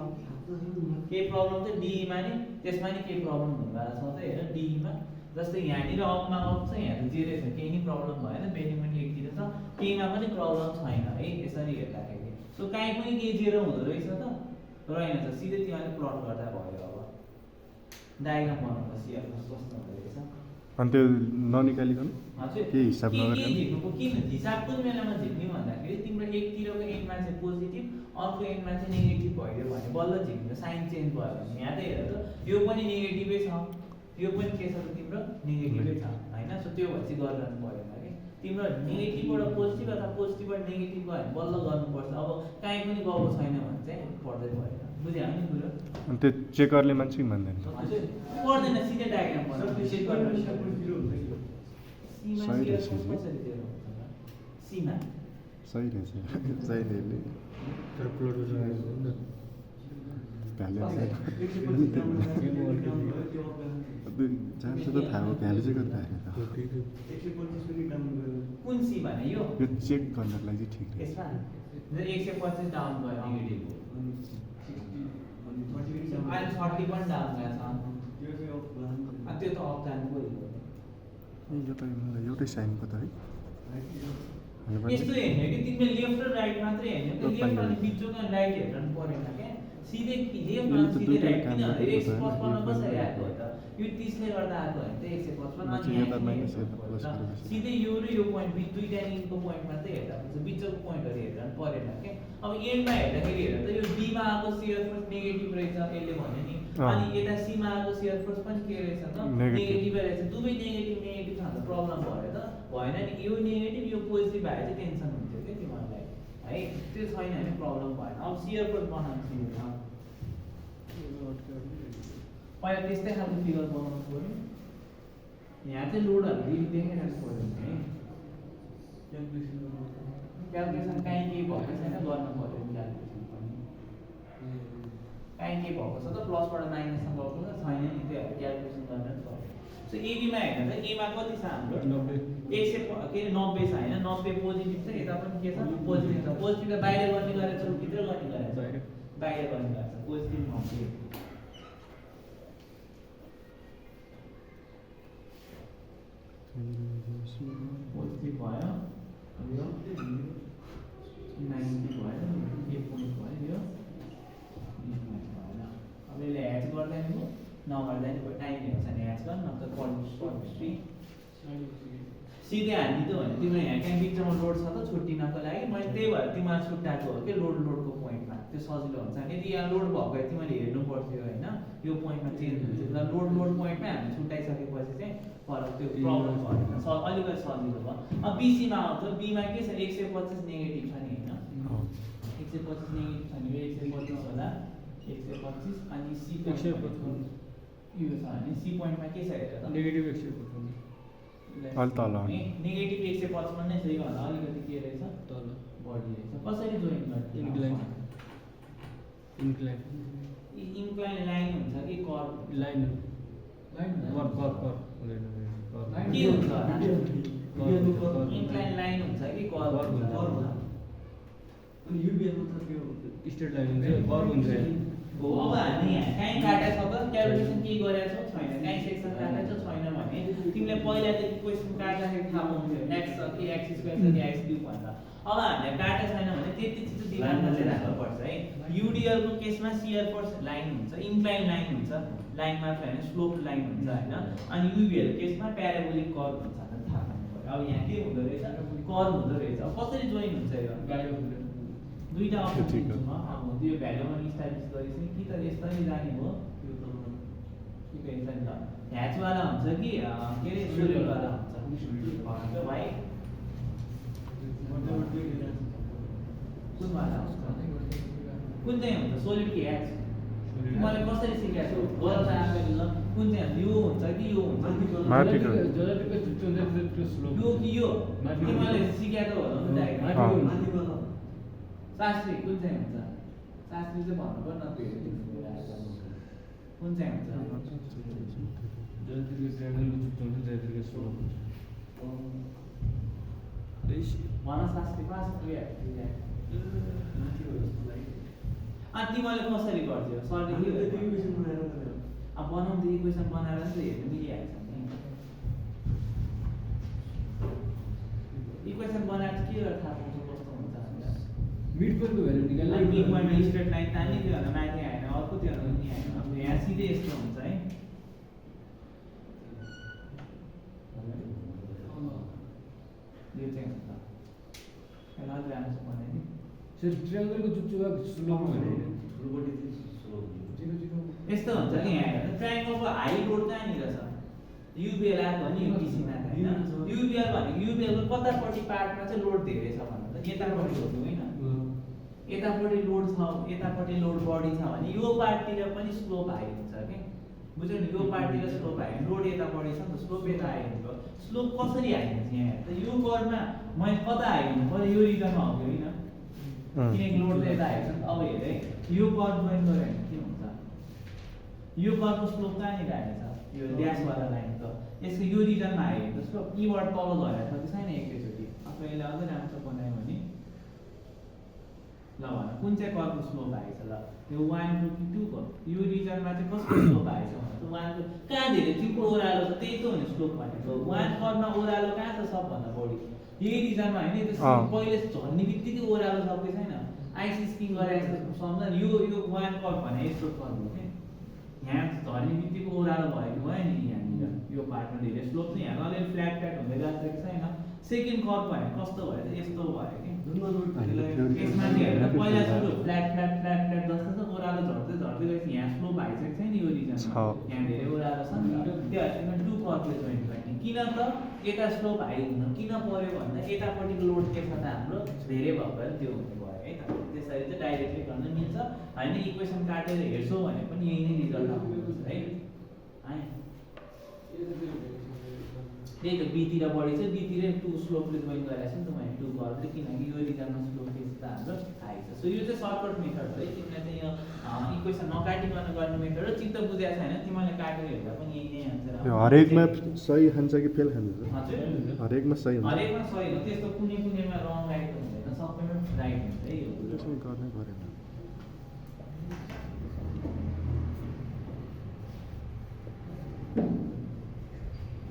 केही प्रब्लम चाहिँ डीमा नि त्यसमा नि केही प्रब्लम हुनुभएको छ त हेर डीमा जस्तै यहाँनिर अपमा गएको छ यहाँ त जेरै छ केही नि प्रब्लम भएन बेन्डिङ मोमेन्ट एकतिर छ केहीमा पनि प्रब्लम छैन है यसरी हेर्दाखेरि सो काहीँ पनि केही 0 हुँदो रहेछ त रहेन त सिधै तिमीले प्लट गर्दा भयो अब डायग्राम बनाउनु सिआर कस्तो हुँदो रहेछ अनि त्यो ननिकालिकन हजुर के हिसाब के नगरिकन झिक्नुको किन हिसाब कुन बेलामा झिक्ने भन्दाखेरि तिम्रो एकतिरको एन्डमा चाहिँ पोजिटिभ अर्को एन्डमा चाहिँ नेगेटिभ भइदियो भने बल्ल झिक्नु साइन चेन्ज भयो भने यहाँ त हेर त यो पनि नेगेटिभै छ यो पनि के छ त तिम्रो नेगेटिभै छ हैन सो त्यो भए चाहिँ गर्नु परेन कि तिम्रो नेगेटिभबाट पोजिटिभ अथवा पोजिटिभबाट नेगेटिभ गयो भने बल्ल गर्नुपर्छ अब काहीँ पनि गएको छैन भने चाहिँ पर्दै भएन बुझ्यो नि कुरो अनि त्यो चेकरले मान्छे कि मान्दैन हजुर पर्दैन सिधै डायग्राम बनाउनु चेक गर्नु सीमा सही सियर रहेछ जी। कसरी दिएर हुन्छ सीमा सही रहेछ चाहिने तर प्लट जान्छ त थाहा हो भ्यालु चाहिँ कति राखेको कुन सी भने यो यो चेक गर्नको लागि चाहिँ ठिक रहेछ यसमा 125 डाउन भयो नेगेटिभ अहिले 30 पनि डाउन गएको छ अनि त्यो त अप जानु पऱ्यो यो त मलाई एउटै साइनको त है यस्तो हेर्ने कि तिमीले लेफ्ट र राइट मात्रै हेर्ने कि लेफ्ट अनि बिचको राइट हेर्नु परेन क्या सिधै लेफ्ट अनि सिधै राइट किनभने 155 कसरी आएको हो त यो 30 ले गर्दा आएको होइन त 155 अनि सिधै यो र यो पोइन्ट बिच दुईटा इनको पोइन्ट मात्रै हेर्दा हुन्छ बिचको पोइन्टहरु हेर्नु परेन के अब एन्डमा हेर्दाखेरि हेर त यो बी मा आएको शियर फोर्स नेगेटिभ रहेछ यसले भन्यो नि अनि यता सी मा आएको शियर फोर्स पनि के रहेछ त नेगेटिभ रहेछ दुवै नेगेटिभ छ भने प्रब्लम भयो त भएन नि यो नेगेटिभ यो पोजिटिभ भए चाहिँ टेन्सन हुन्थ्यो के तिमीहरुलाई है त्यो छैन भने प्रब्लम भएन अब शियर फोर्स बनाउनु सिक्नु पहिला त्यस्तै खालको फिगर बनाउनु पर्यो यहाँ चाहिँ लोडहरु देखाइराख्नु पर्यो है क्याल्कुलेसन काहीँ केही भएको छैन गर्नु पर्यो क्याल्कुलेसन पनि काहीँ केही भएको छ त प्लसबाट माइनसमा गएको छ छैन नि त्यो क्याल्कुलेसन गर्न पर्यो सो एबीमा हेर्दा त एमा कति छ हाम्रो 90 100 के 90 छ हैन 90 पोजिटिभ छ यता पनि के छ पोजिटिभ छ पोजिटिभ त बाहिर गर्ने गरेछ भित्र गर्ने गरेछ बाहिर गर्ने गरेछ पोजिटिभ 90 पोजिटिभ भयो यो 90 भयो यो पोइन्ट भयो यो अब यसले ह्याच गर्दा नि नगर्दा नि टाइम हेर्छ नि ह्याच गर्न नत्र कन्स्ट्री सिधै हान्ने त भने तिम्रो यहाँ कहीँ बिचमा लोड छ त छुट्टिनको लागि मैले त्यही भएर तिमीलाई छुट्टाएको हो कि लोडको पोइन्टमा त्यो सजिलो हुन्छ यदि यहाँ लोड भएको भए तिमीले हेर्नु पर्थ्यो होइन यो पोइन्टमा चेन्ज हुन्छ र लोड पोइन्टमै हामी छुट्टाइसकेपछि चाहिँ फरक त्यो प्रब्लम भएन अलिकति सजिलो भयो अब बीसीमा आउँछ बीमा के छ 125 नेगेटिभ छ नि होइन 125 नेगेटिभ छ नि यो 125 होला 125 अनि सी 155 यो छ भने सी पोइन्टमा के छ हेर त नेगेटिभ 155 अलि तल नेगेटिभ 155 नै छ यो भन्दा अलिकति के रहेछ तल बढी रहेछ कसरी जोइन गर्ने इन्क्लाइन लाइन हुन्छ कि कर्भ लाइन लाइन कर्भ के हुन्छ इन्क्लाइन लाइन हुन्छ कि कर्भ हुन्छ अनि युबिएल मतलब के हो स्ट्रेट लाइन हुन्छ कर्भ हुन्छ हो अब हामी यहाँ काहीँ काटेको छ त क्यालकुलेसन केही गरेको छौ छैन काहीँ सेक्सन काटेको छ छैन भने तिमीले पहिलादेखि क्वेसन काट्दाखेरि थाहा पाउँथ्यो एक्स छ कि एक्स स्क्वायर छ कि एक्स क्युब भनेर अब हामीले काटेको छैन भने त्यति चिज दिमागमा चाहिँ राख्नुपर्छ है युडिएलको केसमा शियर फोर्स लाइन हुन्छ इन्क्लाइन लाइन हुन्छ लाइन मात्र होइन स्लोप लाइन हुन्छ होइन अनि युबिएल केसमा प्याराबोलिक कर्भ हुन्छ भनेर थाहा पाउनु अब यहाँ के हुँदो रहेछ कर्व हुँदो रहेछ अब कसरी जोइन हुन्छ यो दुईटा अप्सन ठिक हो। दिन्छु म अब त्यो भ्यालुमा इस्टाब्लिस गरेपछि कि त यसरी जाने हो कि त यसरी ल ह्याचवाला हुन्छ कि के अरे सोलिडवाला हुन्छ भाइ कुनवाला हुन्छ कुन चाहिँ हुन्छ सोलिड कि ह्याच मैले कसरी सिकाएको छु गर त आफैले ल कुन चाहिँ हुन्छ यो हुन्छ कि यो हुन्छ माथिको। यो कि यो तिमीले सिकाएको होला नि डाइरेक्ट शास्त्री कुन चाहिँ हुन्छ शास्त्री चाहिँ भन्नु पर्छ न त्यो कुन चाहिँ हुन्छ भन शास्त्री पास तिमीले कसरी गर्थ्यौ सरले के अब बनाउँदै इक्वेसन बनाएर नि त हेर्नु मिलिहाल्छ नि इक्वेसन बनाएर चाहिँ के गरेर थाहा पाउँछ कस्तो हुन्छ भनेर स्ट्रेट लाइन तान्ने त्यो भन्दा माथि आएन अर्को त्यो भन्दा नि आएन अब यहाँ सिधै यस्तो हुन्छ है यो चाहिँ हुन्छ यसलाई अझ राम्रो बनाइदिउँ यस्तो हुन्छ कि यहाँ हेर्नु ट्राइङ्गलको हाई लोड कहाँनिर छ युबिएल आएको नि यो पिसीमा त होइन युबिएल भनेको युबिएलको कतापट्टि पार्टमा चाहिँ लोड धेरै छ भन्नु त यतापट्टि हो कि होइन यतापट्टि लोड छ यतापट्टि लोड बढी छ भने यो पार्टतिर पनि स्लोप हाई हुन्छ कि बुझ्यौ नि यो पार्टतिर स्लोप हाई लोड यता बढी छ नि त स्लोप यता हाई हुन्छ स्लोप कसरी हाई हुन्छ यहाँ त यो कर्वमा मैले कता हाई हुनु पऱ्यो यो रिजनमा हो कि होइन किनकि लोड त यता हाई छ नि त अब हेर है यो कर्व जोइन गऱ्यो भने के हुन्छ यो कर्वको स्लोप कहाँनिर आएछ यो ड्यासवाला लाइन त यसको यो रिजनमा आयो भने त स्लोप यीबाट तल झरेको छ कि छैन एकैचोटि अब यसलाई अझै राम्रो बनायो भने ल भन कुन चाहिँ कर्वको स्लोप आएछ ल यो 1 2 कि 2 को यो रिजनमा चाहिँ कसको स्लोप आएछ भने त 1 को कहाँ धेरै चिप्लो ओह्रालो छ त्यही त हो नि स्लोप भनेको 1 कर्वमा ओह्रालो कहाँ छ सबभन्दा बढी यही रिजनमा होइन त्यो पहिले झर्ने बित्तिकै ओह्रालो छ कि छैन आइस स्किङ गरेको सम्झ नि यो 1 कर्व भने यस्तो कर्व हो कि यहाँ झर्ने बित्तिकै ओह्रालो भएको भयो नि यहाँनिर यो पार्टमा धेरै स्लोप चाहिँ यहाँ अलिअलि फ्ल्याट फ्ल्याट हुँदै जान्छ कि छैन सेकेन्ड कर्व भने कस्तो भयो त यस्तो भयो कि यसमा चाहिँ हेर्दा पहिला सुरु फ्ल्याट फ्ल्याट फ्ल्याट फ्ल्याट जस्तो छ ओह्रालो झर्दै झर्दै गएपछि यहाँ स्लोप आइसकेको छैन यो रिजनमा यहाँ धेरै ओह्रालो छ नि त त्यो भएर 2 कर्वले जोइन गर्ने किन त यता स्लोप हाई हुन किन पर्यो भन्दा यतापट्टिको लोड के छ त हाम्रो धेरै भएर त्यो हुने भयो है त त्यसरी चाहिँ डाइरेक्टली गर्न मिल्छ होइन इक्वेसन काटेर हेर्छौ भने पनि यही नै रिजल्ट आउँछ है त्यही त बीतिर बढी छ बीतिर 2 स्लोपले जोइन गरेको छ नि त मैले 2 कर्वले किनकि यो रिजनमा स्लोप बेसी त हाम्रो हाई छ सो यो चाहिँ सर्टकट मेथड हो है तिमीले चाहिँ यो इक्वेसन नकाटिकन गर्ने मेथड हो चित्त बुझेको छैन तिमीले काटेर हेर्दा पनि यही नै आन्सर आउँछ हरेकमा सही खान्छ कि फेल खान्छ हजुर हरेकमा सही हुन्छ हरेकमा सही हो त्यस्तो कुनै कुनैमा रङ राइट हुँदैन सबैमा राइट हुन्छ है यो त्यसै गर्नै परेन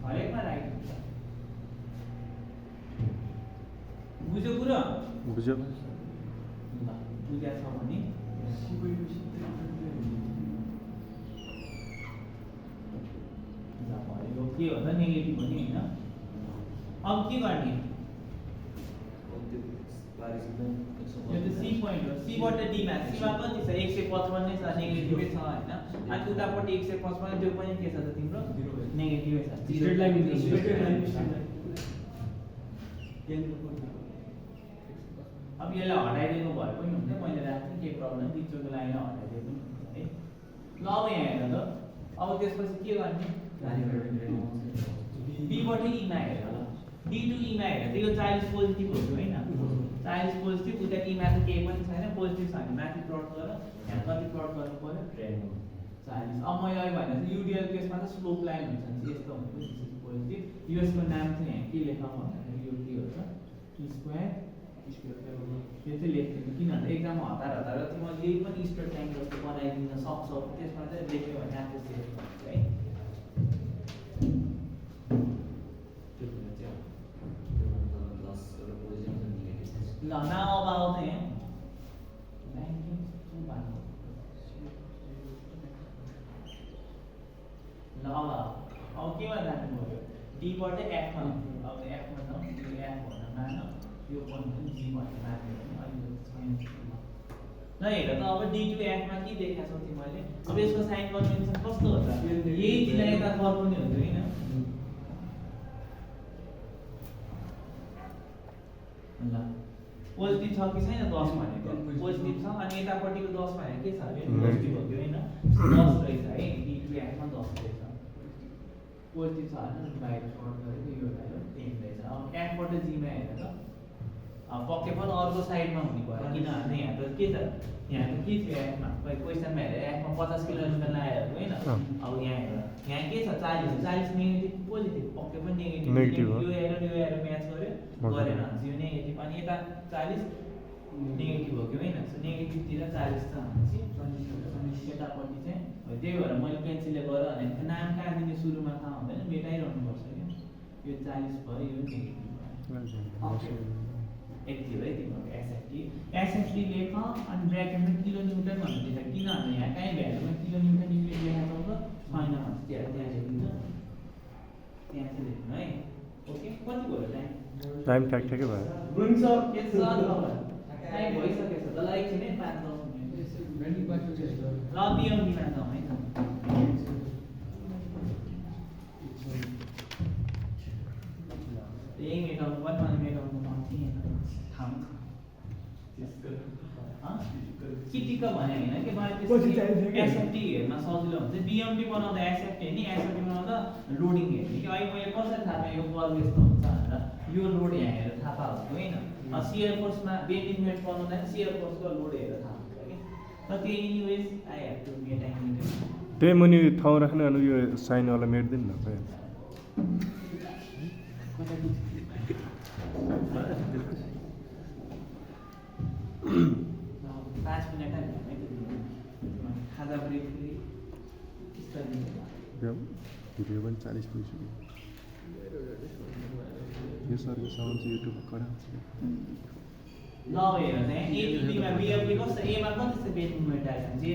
हरेकमा राइट हुन्छ बुझ्यो कुरो बुझ्यो ल बुझेको छ भने यो के हो त नेगेटिभ हो नि होइन अब के गर्ने यो त सी पोइन्ट हो सीबाट डीमा सीमा कति छ 155 नै छ नेगेटिभै छ होइन अनि उतापट्टि 155 त्यो पनि के छ त तिम्रो नेगेटिभै छ स्ट्रेट लाइन अब यसलाई हटाइदिनु भए पनि हुन्छ मैले राख्थेँ केही प्रब्लम बिचको लाइनलाई हटाइदिए पनि हुन्छ है ल अब यहाँ हेर त अब त्यसपछि के गर्ने बीबाट इमा हेर ल डी टु इमा हेर त्यो 40 पोजिटिभ हो कि होइन 40 पोजिटिभ उता इमा त केही पनि छैन पोजिटिभ छ भने माथि प्लट गर यहाँ कति प्लट गर्नु पर्यो 40 अब मैले अहिले भने युडिएल केसमा त स्लोप लाइन हुन्छ नि यस्तो हुन्छ पोजिटिभ यसको नाम चाहिँ यहाँ के लेखौँ भन्दाखेरि यो के हो त टी स्क्वायर यो चाहिँ लेख्दिनु किनभने एक्जाममा हतार हतार तिमीले यही पनि स्ट्रेट लाइन जस्तो बनाइदिन सक्छौ त्यसमा चाहिँ लेख्यो भने आफू सेफ हुन्छ है ल now about here 92 भन्नु ल अब केमा जानु पर्यो डी बाट एफ मा अब एफ मा होइन यो पोइन्ट पनि जी भनेर राख्यो भने अहिले छैन ल हेर त अब D2F मा के देखाएको छौ तिमीले अब यसको साइन कन्भेन्सन कस्तो हुन्छ यही जिल्ला यता फर्काउने हुन्छ हैन ल पोजिटिभ छ कि छैन 10 भनेको पोजिटिभ छ अनि यतापट्टिको 10 भनेको के छ अरे नेगेटिभ हो कि हैन 10 रहेछ है D2F मा 10 रहेछ पोजिटिभ छ हैन बाहिर सर्ट गरेको यो भ्यालु 10 रहेछ अब F बाट G मा हेर त पक्कै पनि अर्को साइडमा हुने भयो किनभने यहाँ त के छ यहाँ त के थियो F मा क्वेशनमा हेर F मा 50 किलोमिटर लागेको हैन अब यहाँ हेर यहाँ के छ 40 नेगेटिभ पोजिटिभ पक्कै पनि नेगेटिभ यो एरो म्याच गर्यो गरेन यो नेगेटिभ अनि यता 40 नेगेटिभ हो कि हैन सो नेगेटिभ तिर 40 छ भनेपछि यतापट्टि चाहिँ त्यही भएर मैले पेन्सिलले गरेँ भने नाम कहाँ दिने सुरुमा थाहा हुँदैन मेटाइरहनु पर्छ क्या यो 40 भयो यो नेगेटिभ भयो यति है तिम्रो SFT लेख अनि ब्र्याकेटमा किलोमिटर भन्दैछ किनभने यहाँ कहीँ भ्यालुमा किलोमिटर युनिट लेखेको छ छैन भन्छ त्यहाँ लेखिन्छ त्यहाँ चाहिँ लेख्नु है ओके कति भयो टाइम ठ्याक्ठ्याक्कै भयो हुन्छ के छ टाइम भइसकेछ त ल एकछिन है 5-10 मिनेट ल बिएमडीमा जाउँ है यही मेटाउनु पनि मलाई मेटाउनु मन थिएन चिटिक्क भने होइन कि मैले एसएफटी हेर्न सजिलो हुन्छ बिएमडी बनाउँदा एसएफटी नि एसएफटी बनाउँदा लोडिङ हेर्ने कि अहिले मैले कसरी थाहा पाएँ यो कर्व यस्तो हुन्छ भनेर यो लोड यहाँ हेरेर थाहा पाएको होइन सियर फोर्समा बेन्डिङ मेट बनाउँदा सियर फोर्सको लोड हेरेर थाहा हुन्छ कि त त्यो anyways I have to met anyways त्यही मुनि ठाउँ राख्नु अनि यो साइनवाला मेट्दिन न भइहाल्छ 5 मिनट खाजा ब्रेक भिडियो पनि 40 भइसक्यो यो सरको साउन्ड चाहिँ युट्युब कराउँछ ल हेर चाहिँ A to B मा BFD कस्तो A मा कति छ बेन्डिङ मोमेन्ट आइसक्यो 0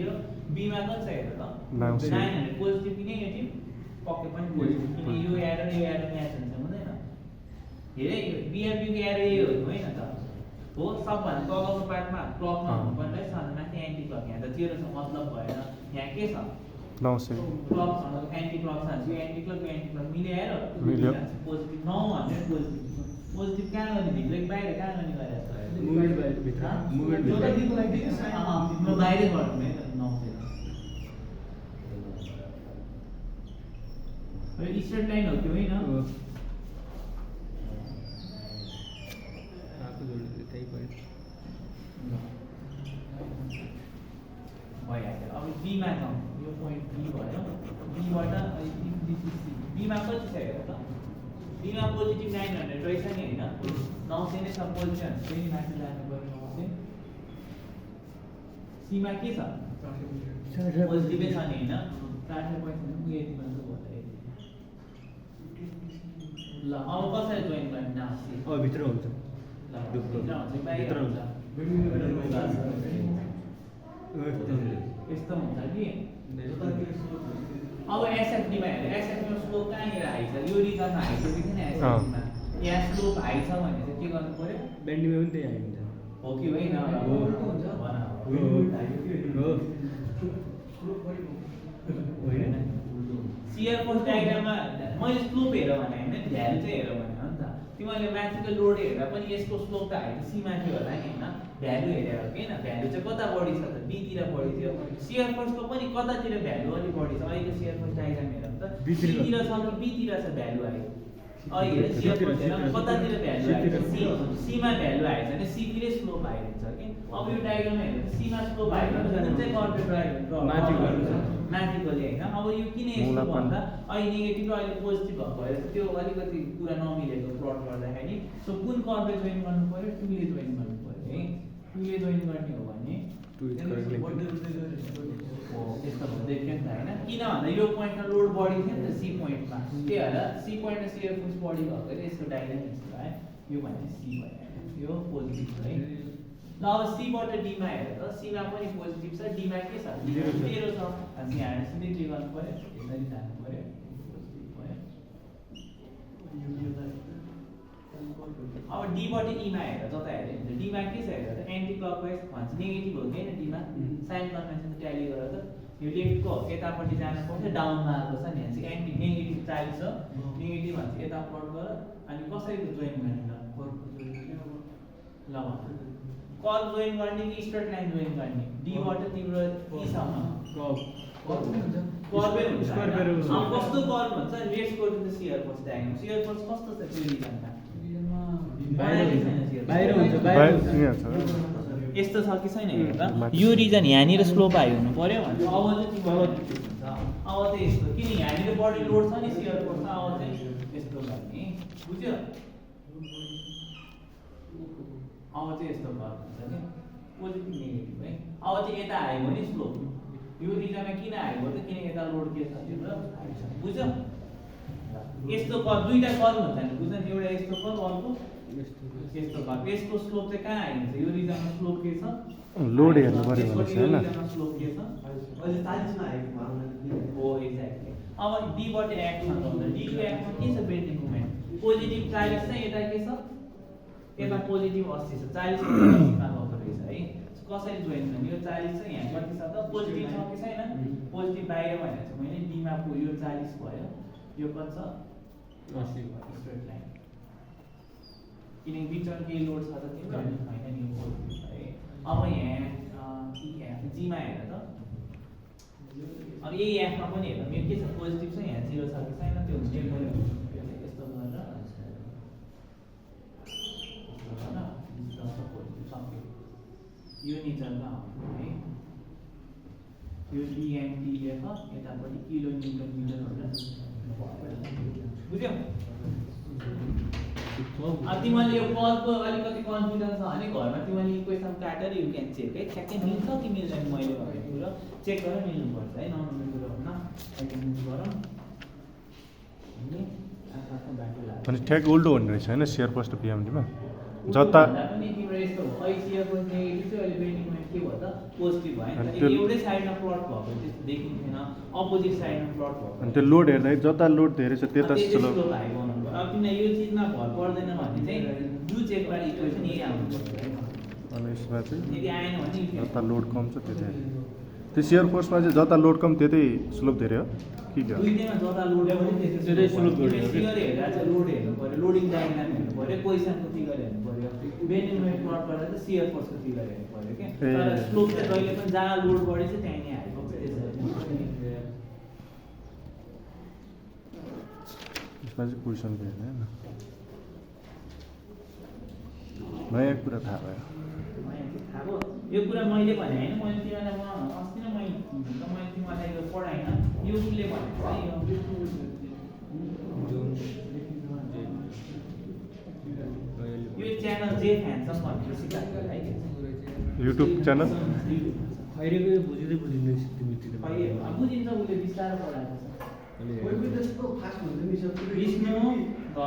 B मा कति छ हेर त 900 पोजिटिभ कि नेगेटिभ पक्कै पनि पोजिटिभ किन यो एरो म्याच हुन्छ हुँदैन हेरे BFD को एरो यो हो हैन त हो सबभन्दा तलको पार्टमा क्लकमा हुनुपर्ने रहेछ अनि माथि एन्टी क्लक यहाँ त 0 छ मतलब भएन यहाँ के छ 900 क्लक एन्टी क्लक छ यो एन्टी क्लक मिल्यो पोजिटिभ 900 पोजिटिभ कहाँ गर्ने भित्र बाहिर कहाँ गर्ने गरेछ म बाहिरै गर्नु है 900 स्ट्रेट लाइन हो त्यो होइन भइहाल्यो अब बीमा जाउँ यो पोइन्ट बी भयो बीबाट बीमा कति छ हेर त बीमा पोजिटिभ 900 रहेछ नि होइन 900 नै छ पोजिटिभ फेरि माथि लानु पर्ने 900 सीमा के छ पोजिटिभै छ नि होइन 400 पैसा यति मात्र भयो ल अब कसरी जोइन गर्ने नासी भित्र हुन्छ ल भित्र हुन्छ बाहिर हुन्छ यस्तो हुन्छ कि अब एसएफडीमा हेर एसएफडीमा स्लोप कहाँनिर हाई छ यो रिजनमा हाई छ कि छैन एसएफडीमा यहाँ स्लोप हाई छ भने चाहिँ के गर्नु पर्यो बेन्डिङमा पनि त्यही हाई हुन्छ हो कि होइन होइन सियर फोर्स डायग्राममा मैले स्लोप हेर भने होइन भ्यालु चाहिँ हेर भने हो नि त तिमीले माथिको लोड हेर्दा पनि यसको स्लोप त हाई सी माथि होला नि होइन भ्यालु हेरेर हो कि होइन भ्यालु चाहिँ कता बढी छ त बीतिर बढी थियो सियर फोर्सको पनि कतातिर भ्यालु अलिक बढी छ अहिले सियर फोर्स डायग्राम हेर त बीतिर छ कि बीतिर छ भ्यालु आयो अहिले हेर सियर फोर्स हेर कतातिर भ्यालु आयो सीमा भ्यालु आएछ भने सीतिरै स्लोप आइदिन्छ कि अब यो डायग्राममा हेर्दा सीमा स्लोप आयो भने कुन चाहिँ कर्भ माथिकोले होइन अब यो किन यस्तो भन्दा अहिले नेगेटिभ र अहिले पोजिटिभ भएको भएर त्यो अलिकति कुरा नमिलेको प्लट गर्दाखेरि सो कुन कर्भले जोइन गर्नु पर्यो 2 ले जोइन गर्नु पर्यो है 2 ले जोइन गर्ने हो भने यस्तो देख्यो नि त होइन किन भन्दा यो पोइन्टमा लोड बढी थियो नि त सी पोइन्टमा त्यही भएर सी पोइन्टमा सियर फोर्स बढी भएकोले यसको डायग्राम यस्तो है यो भने सी भयो यो पोजिटिभ है ल अब सीबाट डीमा हेर त सीमा पनि पोजिटिभ छ डीमा के छ 0 छ अनि यहाँ सिधै के गर्नु पर्यो यसरी जानु पर्यो पोजिटिभ भयो अब डीबाट ईमा हेर जता हेऱ्यो भने डीमा के छ हेर त एन्टी क्लकवाइज भन्छ नेगेटिभ हो कि होइन डीमा साइन कन्भेन्सन ट्याली गरेर त यो लेफ्टको यतापट्टि जानु पर्छ डाउनमा आएको छ नि यहाँ चाहिँ एन्टी नेगेटिभ 40 छ नेगेटिभ भन्छ यता प्लट गर अनि कसरी जोइन गर्ने ल कर्व जोइन गर्ने कि स्ट्रेट लाइन जोइन गर्ने डीबाट तिम्रो ईसम्म कर्वै हुन्छ अब कस्तो कर्व हुन्छ let's go to the shear force diagram shear force कस्तो छ त्यो रिजनमा बाहिर हुन्छ यस्तो छ कि छैन हेर त यो रिजन यहाँनिर स्लोप हाई हुनु पर्यो भने अब चाहिँ तिम्रो अब चाहिँ यस्तो किन यहाँनिर बडी लोड छ नि शियर फोर्स अब चाहिँ यस्तो गर्ने बुझ्यो अब चाहिँ यस्तो कर्व हुन्छ नि पोजिटिभ नेगेटिभ है अब चाहिँ यता आयो भने स्लोप यो रिजनमा किन आयो त किन यता लोड के छ तिम्रो बुझ्यो यस्तो कर्व दुईटा कर्व हुन्छ नि बुझ्न एउटा यस्तो कर्व अर्को यस्तो कर्व यसको स्लोप चाहिँ कहाँ आइन्छ यो रिजनमा स्लोप के छ लोड हेर्नु पर्यो भनेपछि हैन रिजनमा स्लोप के छ अहिले 40 मा आएको हो एक्ज्याक्टली अब डी बाट एक्ट मा त डी टु एक्ट मा के छ बेन्डिङ मोमेन्ट पोजिटिभ 40 छ यता के छ यता पोजिटिभ 80 छ 40 मा 80 मा गएको रहेछ है कसरी जोइन गर्ने यो 40 छ यहाँ कति छ त पोजिटिभ छ कि छैन पोजिटिभ बाहिर भनेर चाहिँ मैले डी मा यो 40 भयो यो कति छ 80 भयो स्ट्रेट लाइन किनकि बिचमा केही लोड छ त तिम्रो हैन नि पोजिटिभ है अब यहाँ जी मा हेर त अब यही एफ मा पनि हेर मेरो के छ पोजिटिभ छ यहाँ 0 छ कि छैन त्यो हुन्छ यस्तो गरेर यो निचरमा आउँछ है यो डिएमटिएफ यतापट्टि किलो न्युटन मिटर भनेर बुझ्यौ अब तिमीले यो कर्वको अलिकति कन्फ्युजन छ भने घरमा तिमीले इक्वेसन काटेर यु क्यान चेक है ठ्याक्कै मिल्छ कि मिल्दैन मैले भनेको कुरो चेक गरेर मिल्नुपर्छ है नमिल्ने कुरो हुन्न सेकेन्ड गरौँ अनि आफ्नो बाटो लाग्छ अनि ठ्याक उल्टो हुने रहेछ हैन शेयर पोस्ट पिएमडीमा जता पनि तिम्रो यस्तो हो आइसिआर को नेगेटिभ चाहिँ अहिले बेन्डिङ मोमेन्ट के भयो त पोजिटिभ भयो नि त एउटै साइडमा प्लट भएको त्यस्तो देखिन्थेन अपोजिट साइडमा प्लट भएको अनि त्यो लोड हेर्दा जता लोड धेरै छ त्यता स्लो स्लो हाई बनाउनु पर्यो अब तिमीलाई यो चीजमा भर पर्दैन भने चाहिँ डु चेक बार इक्वेसन यही आउनु पर्छ है अनि यसमा चाहिँ यदि आएन भने जता लोड कम छ त्यतै त्यो शेयर फोर्समा चाहिँ जता लोड कम त्यतै स्लोप धेरै हो के हो दुईटैमा जता लोड पनि त्यतै स्लोप बढ्यो। फिगर हेरेर चाहिँ लोड हेर्नु पर्यो लोडिङ डायग्राम हेर्नु पर्यो पोजिसनको फिगर हेर्नु पर्यो बेन्डिङ मोमेन्ट प्लट गरेर चाहिँ शियर फोर्सको फिगर हेर्नु पर्यो के तर स्लोप चाहिँ जहिले पनि जहाँ लोड बढेछ त्यहीँ नै हाइपुग्छ यसमा चाहिँ क्वेसन हेर्ने हैन नयाँ कुरा थाहा भयो अब यो कुरा मैले भने होइन मैले तिमीलाई अस्ति नै मैले तिमीलाई यो पढाएन यो उसले भनेको चाहिँ यो च्यानल जे फ्यान्सम भनेर सिकाएको है युट्युब च्यानल अहिलेको यो बुझिँदै बुझिँदैन तिमीतिर बुझिन्छ उसले बिस्तारो पढाएको छ त्यसको फास्ट हुन्छ नि सब विष्णु